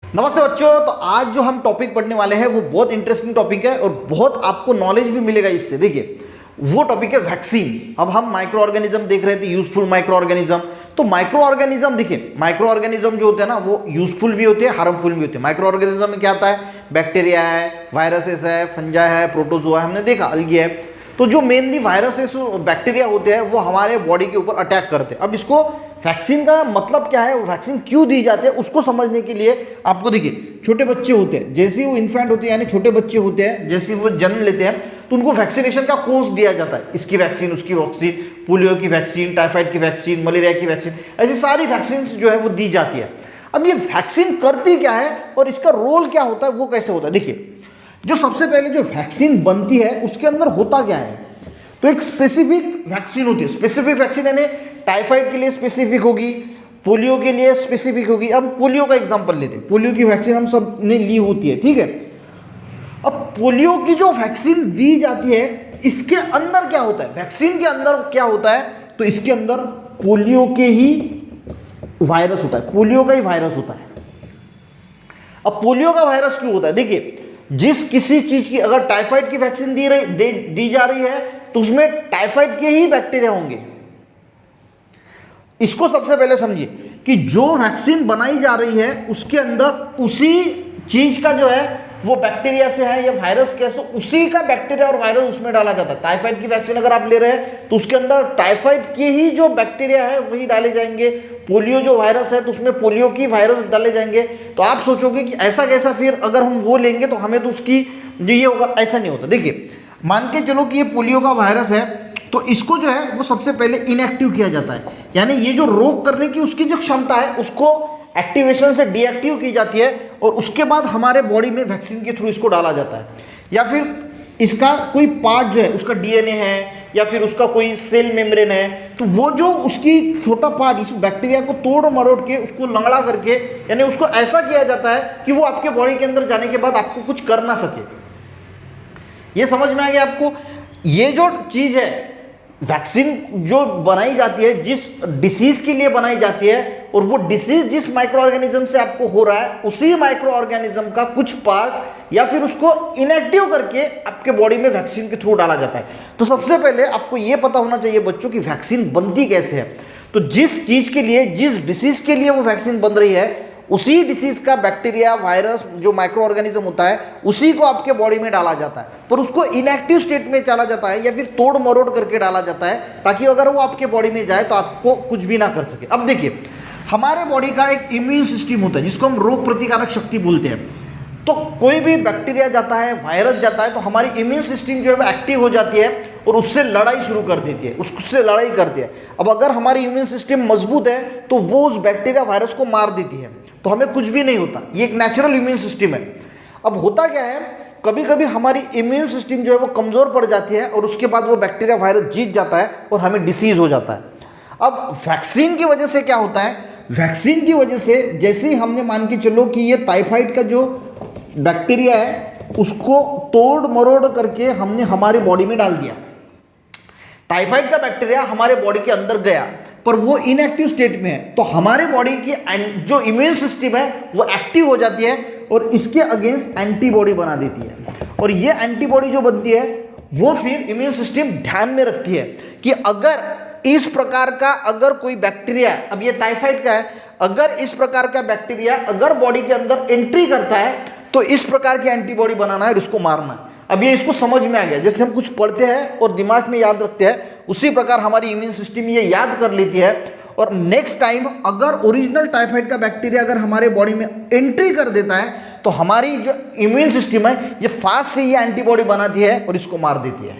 नमस्ते बच्चों। तो आज जो हम टॉपिक पढ़ने वाले हैं वो बहुत इंटरेस्टिंग टॉपिक है और बहुत आपको नॉलेज भी मिलेगा इससे। देखिए वो टॉपिक है वैक्सीन। अब हम माइक्रो ऑर्गेनिज्म देख रहे थे, यूजफुल माइक्रो ऑर्गेनिज्म। तो माइक्रो ऑर्गेनिज्म देखिए, माइक्रो ऑर्गेनिज्म जो होते हैं ना वो यूजफुल भी होते हैं, हार्मफुल भी होते हैं। माइक्रो ऑर्गेनिज्म में क्या आता है? बैक्टीरिया है, वायरसेस है, फंजा है, प्रोटोजोआ है, हमने देखा अलगी है। तो जो मेनली वायरसेस बैक्टीरिया होते हैं वो हमारे बॉडी के ऊपर अटैक करते हैं। अब इसको वैक्सीन का मतलब क्या है, वैक्सीन क्यों दी जाती है, उसको समझने के लिए आपको देखिए छोटे बच्चे होते हैं, जैसे वो इन्फेंट होते हैं यानी छोटे बच्चे होते हैं, जैसे वो जन्म लेते हैं तो उनको वैक्सीनेशन का कोर्स दिया जाता है। इसकी वैक्सीन, उसकी वैक्सीन, पोलियो की वैक्सीन, टाइफाइड की वैक्सीन, मलेरिया की वैक्सीन, ऐसी सारी वैक्सीन जो है वो दी जाती है। अब ये वैक्सीन करती क्या है और इसका रोल क्या होता है, वो कैसे होता है? देखिए जो सबसे पहले जो वैक्सीन बनती है उसके अंदर होता क्या है, तो एक स्पेसिफिक वैक्सीन होती है। स्पेसिफिक वैक्सीन यानी टाइफाइड के लिए स्पेसिफिक होगी, पोलियो के लिए स्पेसिफिक होगी। अब पोलियो का एग्जांपल लेते हैं, पोलियो की वैक्सीन हम सब ने ली होती है, ठीक है। अब पोलियो की जो वैक्सीन दी जाती है इसके अंदर क्या होता है, वैक्सीन के अंदर क्या होता है, तो इसके अंदर पोलियो के ही वायरस होता है, पोलियो का ही वायरस होता है। अब पोलियो का वायरस क्यों होता है? देखिए जिस किसी चीज की अगर टाइफाइड की वैक्सीन दी जा रही है तो उसमें टाइफाइड के ही बैक्टीरिया होंगे। इसको सबसे पहले समझिए कि जो वैक्सीन बनाई जा रही है उसके अंदर उसी चीज का जो है वो बैक्टीरिया से है या वायरस कैसे, उसी का बैक्टीरिया और वायरस उसमें डाला जाता है। टाइफाइड की वैक्सीन अगर आप ले रहे हैं तो उसके अंदर टाइफाइड के ही जो बैक्टीरिया है वही डाले जाएंगे। पोलियो जो वायरस है तो उसमें पोलियो की वायरस डाले जाएंगे। तो आप सोचोगे कि ऐसा कैसा, फिर अगर हम वो लेंगे तो हमें तो उसकी जो ये होगा, ऐसा नहीं होता। देखिए मान के चलो कि ये पोलियो का वायरस है तो इसको जो है वो सबसे पहले इनएक्टिव किया जाता है, यानी ये जो रोग करने की उसकी जो क्षमता है उसको एक्टिवेशन से डीएक्टिव की जाती है और उसके बाद हमारे बॉडी में वैक्सीन के थ्रू इसको डाला जाता है। या फिर इसका कोई पार्ट जो है, उसका डीएनए है या फिर उसका कोई सेल मेम्ब्रेन है, तो वो जो उसकी छोटा पार्ट, इस बैक्टीरिया को तोड़ मरोड़ के उसको लंगड़ा करके, यानी उसको ऐसा किया जाता है कि वो आपके बॉडी के अंदर जाने के बाद आपको कुछ कर ना सके। ये समझ में आ गया आपको? ये जो चीज है वैक्सीन जो बनाई जाती है जिस डिसीज के लिए बनाई जाती है, और वो डिसीज जिस माइक्रो ऑर्गेनिज्म से आपको हो रहा है उसी माइक्रो ऑर्गेनिज्म का कुछ पार्ट या फिर उसको इनएक्टिव करके आपके बॉडी में वैक्सीन के थ्रू डाला जाता है। तो सबसे पहले आपको यह पता होना चाहिए बच्चों की वैक्सीन बनती कैसे है। तो जिस चीज के लिए, जिस डिसीज के लिए वो वैक्सीन बन रही है उसी डिसीज का बैक्टीरिया, वायरस, जो माइक्रो ऑर्गेनिज्म होता है उसी को आपके बॉडी में डाला जाता है, पर उसको इनएक्टिव स्टेट में डाला जाता है या फिर तोड़ मरोड़ करके डाला जाता है ताकि अगर वो आपके बॉडी में जाए तो आपको कुछ भी ना कर सके। अब देखिए हमारे बॉडी का एक इम्यून सिस्टम होता है जिसको हम रोग प्रतिकारक शक्ति बोलते हैं। तो कोई भी बैक्टीरिया जाता है, वायरस जाता है तो हमारी इम्यून सिस्टम जो है वो एक्टिव हो जाती है और उससे लड़ाई शुरू कर देती है, उससे लड़ाई करती है। अब अगर हमारी इम्यून सिस्टम मजबूत है तो वो उस बैक्टीरिया, वायरस को मार देती है, तो हमें कुछ भी नहीं होता। ये एक नेचुरल इम्यून सिस्टम है। अब होता क्या है, कभी कभी हमारी इम्यून सिस्टम जो है वो कमजोर पड़ जाती है और उसके बाद वो बैक्टीरिया, वायरस जीत जाता है और हमें डिसीज हो जाता है। अब वैक्सीन की वजह से क्या होता है, वैक्सीन की वजह से जैसे ही हमने मान के चलो कि ये टाइफाइड का जो बैक्टीरिया है उसको तोड़ मरोड़ करके हमने हमारी बॉडी में डाल दिया। टाइफाइड का बैक्टीरिया हमारे बॉडी के अंदर गया पर वो इनएक्टिव स्टेट में है, तो हमारे बॉडी की जो इम्यून सिस्टम है वो एक्टिव हो जाती है और इसके अगेंस्ट एंटीबॉडी बना देती है। और ये एंटीबॉडी जो बनती है वो फिर इम्यून सिस्टम ध्यान में रखती है कि अगर इस प्रकार का अगर कोई बैक्टीरिया, अब ये टाइफाइड का है, अगर इस प्रकार का बैक्टीरिया अगर बॉडी के अंदर एंट्री करता है तो इस प्रकार की एंटीबॉडी बनाना है और इसको मारना है। अब ये इसको समझ में आ गया, जैसे हम कुछ पढ़ते हैं और दिमाग में याद रखते हैं उसी प्रकार हमारी इम्यून सिस्टम ये याद कर लेती है और नेक्स्ट टाइम अगर ओरिजिनल टाइफाइड का बैक्टीरिया अगर हमारे बॉडी में एंट्री कर देता है तो हमारी जो इम्यून सिस्टम है ये फास्ट से ये एंटीबॉडी बनाती है और इसको मार देती है।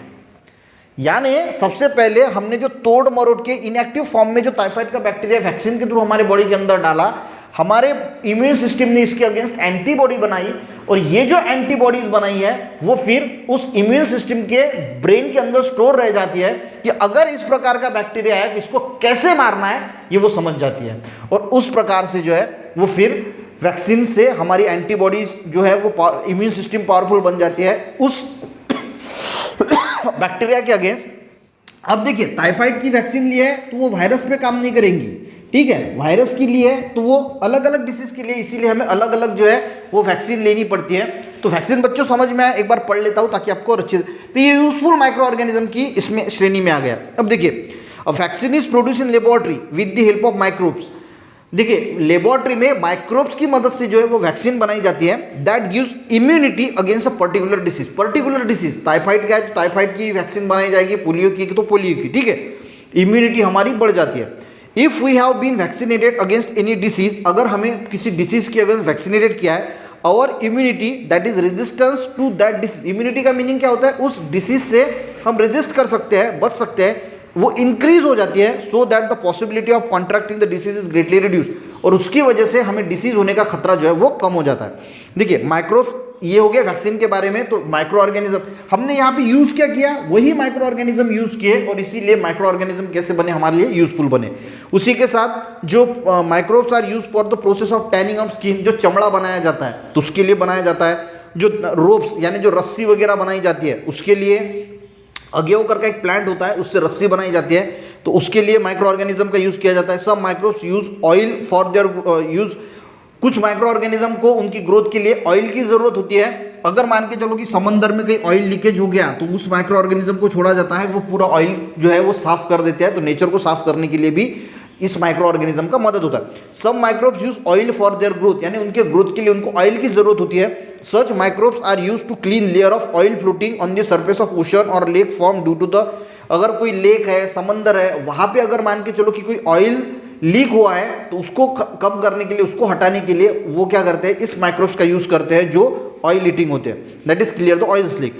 यानी सबसे पहले हमने जो तोड़ मरोड़ के इनएक्टिव फॉर्म में जो टाइफाइड का बैक्टीरिया वैक्सीन के थ्रू हमारे बॉडी के अंदर डाला, हमारे इम्यून सिस्टम ने इसके अगेंस्ट एंटीबॉडी बनाई और ये जो एंटीबॉडीज बनाई है वो फिर उस इम्यून सिस्टम के ब्रेन के अंदर स्टोर रह जाती है कि अगर इस प्रकार का बैक्टीरिया है इसको कैसे मारना है ये वो समझ जाती है और उस प्रकार से जो है वो फिर वैक्सीन से हमारी एंटीबॉडीज जो है वो इम्यून सिस्टम पावरफुल बन जाती है उस बैक्टीरिया के अगेंस्ट। अब देखिए टाइफाइड की वैक्सीन ली है तो वो वायरस पे काम नहीं करेंगी, ठीक है, वायरस के लिए है तो वो अलग अलग डिसीज के लिए, इसीलिए हमें अलग अलग जो है वो वैक्सीन लेनी पड़ती है। तो वैक्सीन बच्चों समझ में आया, एक बार पढ़ लेता हूँ ताकि आपको अच्छे, तो ये यूजफुल माइक्रो ऑर्गेनिज्म की इसमें श्रेणी में आ गया। अब देखिए, a vaccine is produce in laboratory with the help of microbes. देखिए, लेबोरेटरी में माइक्रोब्स की मदद से जो है वो वैक्सीन बनाई जाती है, that gives immunity against a particular disease. Particular disease, typhoid का है तो टाइफाइड की वैक्सीन बनाई जाएगी, पोलियो की तो पोलियो की, ठीक है, इम्यूनिटी हमारी बढ़ जाती है। If we have been vaccinated against any disease, अगर हमें किसी डिसीज के अगेंस्ट वैक्सीनेटेड किया है, और immunity that is resistance to that disease. Immunity का मीनिंग क्या होता है, उस डिसीज से हम रेजिस्ट कर सकते हैं, बच सकते हैं, वो इंक्रीज हो जाती है, so that the possibility of contracting the disease is greatly reduce, और उसकी वजह से हमें डिसीज होने का खतरा जो है वो कम हो जाता है। देखिए, माइक्रोब्स, ये हो गया वैक्सीन के बारे में। तो माइक्रो ऑर्गेनिज्म हमने यहाँ पे यूज क्या किया, वही माइक्रो ऑर्गेनिज्म यूज किए, और इसीलिए माइक्रो ऑर्गेनिज्म कैसे बने, हमारे लिए यूजफुल बने। उसी के साथ जो microbes are use for the process of tanning of skin, जो चमड़ा बनाया जाता है तो उसके लिए बनाया जाता है। जो रोप्स यानी जो रस्सी वगैरह बनाई जाती है उसके लिए, अगेव करके एक प्लांट होता है, उससे रस्सी बनाई जाती है, तो उसके लिए माइक्रो ऑर्गेनिज्म का यूज किया जाता है। सब microbes use oil for their use, कुछ माइक्रो ऑर्गेनिज्म को उनकी ग्रोथ के लिए ऑयल की जरूरत होती है। अगर मान के चलो कि समंदर में कहीं ऑयल लीकेज हो गया तो उस माइक्रो ऑर्गेनिज्म को छोड़ा जाता है, वो पूरा ऑयल जो है वो साफ कर देते हैं। तो नेचर को साफ करने के लिए भी इस माइक्रो ऑर्गेनिज्म का मदद होता है। सब microbes use oil for their growth, यानी उनके ग्रोथ के लिए उनको ऑयल की जरूरत होती है। Such microbes are use to clean layer of oil floating on the surface of ocean और lake form due to the, अगर कोई लेक है, समंदर है, वहां पे अगर मान के चलो कि कोई ऑयल लीक हुआ है तो उसको कम करने के लिए, उसको हटाने के लिए वो क्या करते हैं, इस माइक्रोब्स का यूज करते हैं जो ऑयल ईटिंग होते हैं। That is clear the oil slick.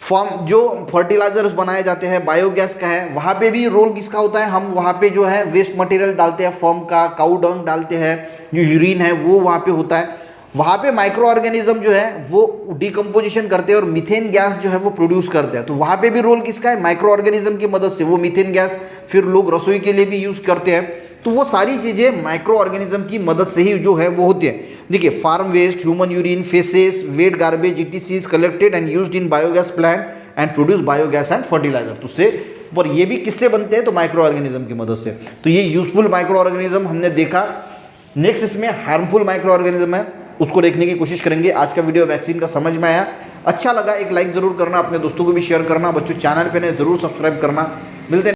Form जो फर्टिलाइजर्स बनाए जाते हैं बायोगैस का है, वहाँ पे भी रोल किसका होता है, हम वहाँ पे जो है वेस्ट मटेरियल डालते हैं, फॉर्म का काउ डंग डालते हैं, जो यूरिन है वो वहाँ पे होता है। वहाँ पे माइक्रो ऑर्गेनिज्म जो है वो डिकम्पोजिशन करते हैं और मीथेन गैस जो है वो प्रोड्यूस करते हैं। तो वहाँ पे भी रोल किसका है, माइक्रो ऑर्गेनिज्म की मदद से वो मीथेन गैस फिर लोग रसोई के लिए भी यूज करते हैं। तो वो सारी चीज़ें माइक्रो ऑर्गेनिज्म की मदद से ही जो है वो होती है। देखिए, farm waste, human urine, faeces, wet garbage, ETC collected and used in biogas plant and produce biogas and fertilizer. तो उससे पर ये भी किससे बनते हैं, तो माइक्रो ऑर्गेनिज्म की मदद से। तो ये यूजफुल माइक्रो ऑर्गेनिज्म हमने देखा। नेक्स्ट इसमें हार्मफुल माइक्रो ऑर्गेनिज्म है, उसको देखने की कोशिश करेंगे। आज का वीडियो वैक्सीन का समझ में आया, अच्छा लगा एक लाइक जरूर करना, अपने दोस्तों को भी शेयर करना, बच्चों चैनल पे ने जरूर सब्सक्राइब करना। मिलते हैं।